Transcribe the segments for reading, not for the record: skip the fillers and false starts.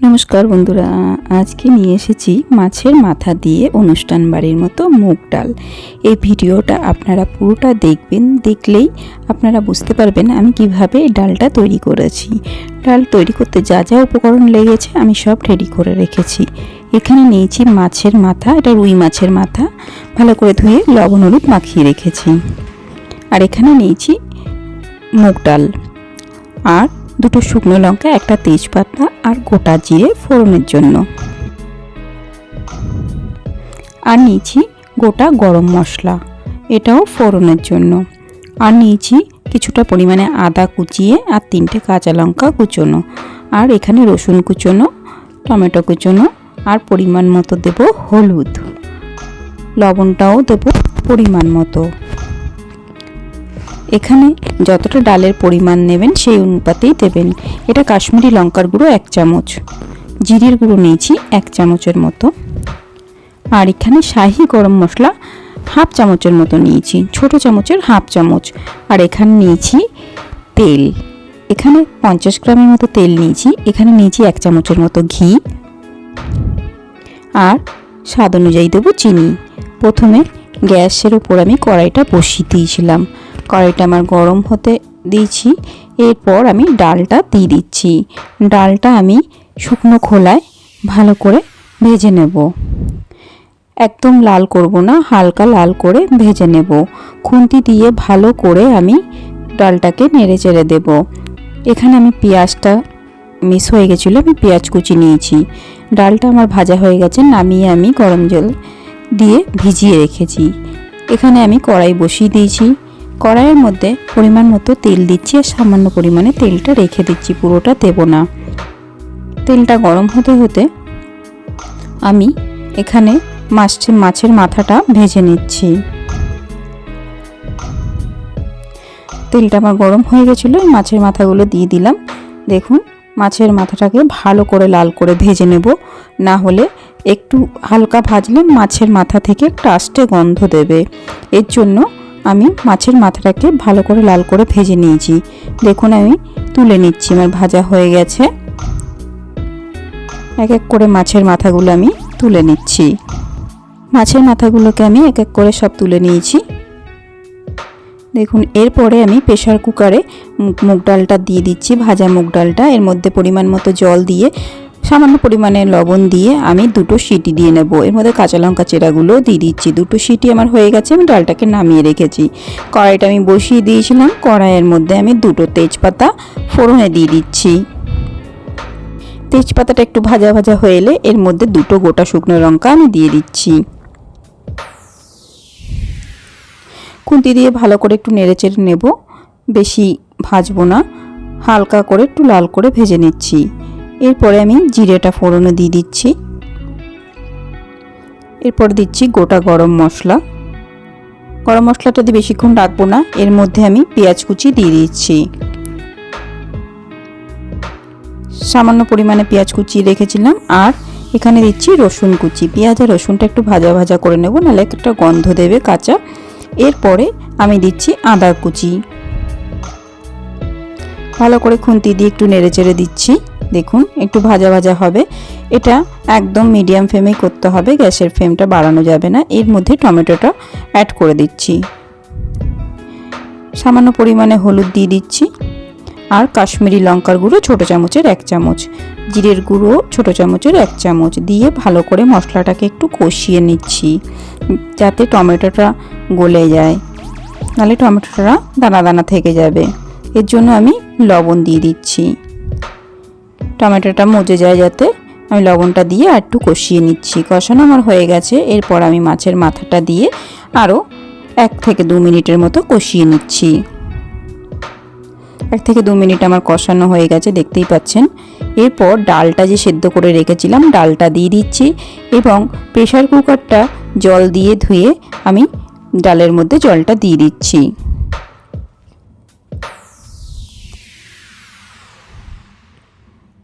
নমস্কার বন্ধুরা, আজকে নিয়ে এসেছি মাছের মাথা দিয়ে অনুষ্ঠান বাড়ির মতো মুগ ডাল। এই ভিডিওটা আপনারা পুরোটা দেখবেন, দেখলেই আপনারা বুঝতে পারবেন আমি কিভাবে এই ডালটা তৈরি করেছি। ডাল তৈরি করতে যা যা উপকরণ লেগেছে আমি সব রেডি করে রেখেছি। এখানে নিয়েছি মাছের মাথা, এটা রুই মাছের মাথা, ভালো করে ধুয়ে লবণ হলুদ মাখিয়ে রেখেছি। আর এখানে নিয়েছি মুগ ডাল, আর দুটো শুকনো লঙ্কা, একটা তেজপাতা আর গোটা জিরে ফোড়নের জন্য, আর নিয়েছি গোটা গরম মশলা, এটাও ফোড়নের জন্য। আর নিয়েছি কিছুটা পরিমাণে আদা কুচিয়ে আর 3টে কাঁচা লঙ্কা কুচোনো, আর এখানে রসুন কুচোনো, টমেটো কুচোনো, আর পরিমাণ মতো দেব হলুদ, লবণটাও দেব পরিমাণ মতো। এখানে যতটা ডালের পরিমাণ নেবেন সেই অনুপাতেই দেবেন। এটা কাশ্মীরি লঙ্কার গুঁড়ো 1 চামচ, জিরের গুঁড়ো নিয়েছি 1 চামচের মতো, আর এখানে শাহি গরম মশলা 1/2 চামচের মতো নিয়েছি, ছোট চামচের 1/2 চামচ। আর এখানে নিয়েছি তেল, এখানে 50 গ্রামের মতো তেল নিয়েছি। এখানে নিয়েছি 1 চামচের মতো ঘি, আর স্বাদ অনুযায়ী দেবো চিনি। প্রথমে গ্যাসের উপর আমি কড়াইটা বসিয়ে দিয়েছিলাম, কড়াইটা আমার গরম হতে দিয়েছি। এরপর আমি ডালটা দিয়ে দিচ্ছি। ডালটা আমি শুকনো খোলায় ভালো করে ভেজে নেব, একদম লাল করব না, হালকা লাল করে ভেজে নেব। খুন্তি দিয়ে ভালো করে আমি ডালটাকে নেড়ে চেড়ে দেব। এখানে আমি পেঁয়াজটা মিস হয়ে গেছিলো, আমি পেঁয়াজ কুচি নিয়েছি। ডালটা আমার ভাজা হয়ে গেছে, নামিয়ে আমি গরম জল দিয়ে ভিজিয়ে রেখেছি। এখানে আমি কড়াই বসিয়ে দিয়েছি, কড়াইয়ের মধ্যে পরিমাণ মতো তেল দিচ্ছি, আর সামান্য পরিমাণে তেলটা রেখে দিচ্ছি, পুরোটা দেব না। তেলটা গরম হতে হতে আমি এখানে মাছের মাথাটা ভেজে নিচ্ছি। তেলটা আমার গরম হয়ে গেছিলো, মাছের মাথাগুলো দিয়ে দিলাম। দেখুন, মাছের মাথাটাকে ভালো করে লাল করে ভেজে নেব, না হলে একটু হালকা ভাজলে মাছের মাথা থেকে একটা আষ্টে গন্ধ দেবে। এর জন্য আমি মাছের মাথাটাকে ভালো করে লাল করে ভেজে নিয়েছি। দেখুন, আমি তুলে নিচ্ছি, আমার ভাজা হয়ে গেছে। এক এক করে মাছের মাথাগুলো আমি তুলে নিচ্ছি। মাছের মাথাগুলোকে আমি এক এক করে সব তুলে নিয়েছি। দেখুন, এরপরে আমি প্রেসার কুকারে মুগ ডালটা দিয়ে দিচ্ছি, ভাজা মুগ ডালটা। এর মধ্যে পরিমাণ মতো জল দিয়ে, সামান্য পরিমাণে লবণ দিয়ে আমি 2টো সিটি দিয়ে নেব। এর মধ্যে কাঁচা লঙ্কা চেরাগুলো দিয়ে দিচ্ছি। 2টো সিটি আমার হয়ে গেছে, আমি ডালটাকে নামিয়ে রেখেছি। কড়াইটা আমি বসিয়ে দিয়েছিলাম, কড়াইয়ের মধ্যে আমি 2টো তেজপাতা ফোড়নে দিয়ে দিচ্ছি। তেজপাতাটা একটু ভাজা ভাজা হয়ে এলে এর মধ্যে 2টো গোটা শুকনো লঙ্কা আমি দিয়ে দিচ্ছি। খুন্তি দিয়ে ভালো করে একটু নেড়ে চেড়ে নেব, বেশি ভাজবো না, হালকা করে একটু লাল করে ভেজে নিচ্ছি। এরপরে আমি জিরেটা ফোড়নে দিয়ে দিচ্ছি। এরপর দিচ্ছি গোটা গরম মশলা। গরম মশলাটা দিয়ে বেশিক্ষণ রাখবো না, এর মধ্যে আমি পেঁয়াজ কুচি দিয়ে দিচ্ছি। সামান্য পরিমাণে পেঁয়াজ কুচি রেখেছিলাম, আর এখানে দিচ্ছি রসুন কুচি। পেঁয়াজ আর রসুনটা একটু ভাজা ভাজা করে নেব, নাহলে একটা গন্ধ দেবে কাঁচা। এরপরে আমি দিচ্ছি আদা কুচি, ভালো করে খুন্তি দিয়ে একটু নেড়ে চেড়ে দিচ্ছি। দেখুন, একটু ভাজা ভাজা হবে, এটা একদম মিডিয়াম ফ্লেমেই করতে হবে, গ্যাসের ফ্লেমটা বাড়ানো যাবে না। এর মধ্যে টমেটোটা অ্যাড করে দিচ্ছি, সামান্য পরিমাণে হলুদ দিয়ে দিচ্ছি, আর কাশ্মীরি লঙ্কার গুঁড়ো ছোট চামচের 1 চামচ, জিরের গুঁড়ো ছোট চামচের 1 চামচ দিয়ে ভালো করে মশলাটাকে একটু কষিয়ে নিচ্ছি, যাতে টমেটোটা গলে যায়, নাহলে টমেটোটা দানা দানা থেকে যাবে। এর জন্য আমি লবণ দিয়ে দিচ্ছি, টমেটোটা মজে যায় যাতে, আমি লবণটা দিয়ে আর একটু কষিয়ে নিচ্ছি। কষানো আমার হয়ে গেছে। এরপর আমি মাছের মাথাটা দিয়ে আরও 1 থেকে 2 মিনিটের মতো কষিয়ে নিচ্ছি। 1 থেকে 2 মিনিট আমার কষানো হয়ে গেছে, দেখতেই পাচ্ছেন। এরপর ডালটা যে সেদ্ধ করে রেখেছিলাম ডালটা দিয়ে দিচ্ছি, এবং প্রেসার কুকারটা জল দিয়ে ধুয়ে আমি ডালের মধ্যে জলটা দিয়ে দিচ্ছি।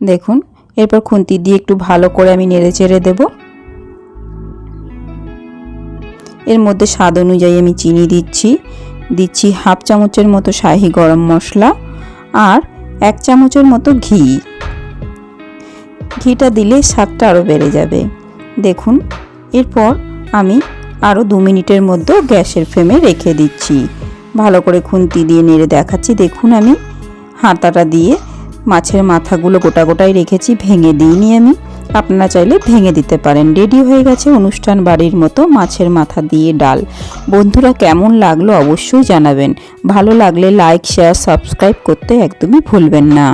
দেখুন, এরপর খুন্তি দিয়ে একটু ভালো করে আমি নেড়ে চেড়ে দেব। এর মধ্যে স্বাদ অনুযায়ী আমি চিনি দিচ্ছি, 1/2 চামচের মতো শাহি গরম মশলা, আর 1 চামচের মতো ঘি। ঘিটা দিলে স্বাদটা আরও বেড়ে যাবে। দেখুন, এরপর আমি আরও 2 মিনিটের মধ্যে গ্যাসের ফ্লেমে রেখে দিচ্ছি। ভালো করে খুন্তি দিয়ে নেড়ে দেখাচ্ছি। দেখুন, আমি হাতাটা দিয়ে মাছের মাথাগুলো গোটা গোটাই রেখেছি, ভেঙে দিইনি আমি। আপনারা চাইলে ভেঙে দিতে পারেন। রেডি হয়ে গেছে অনুষ্ঠান বাড়ির মতো মাছের মাথা দিয়ে ডাল। বন্ধুরা, কেমন লাগলো অবশ্যই জানাবেন। ভালো লাগলে লাইক, শেয়ার, সাবস্ক্রাইব করতে একদমই ভুলবেন না।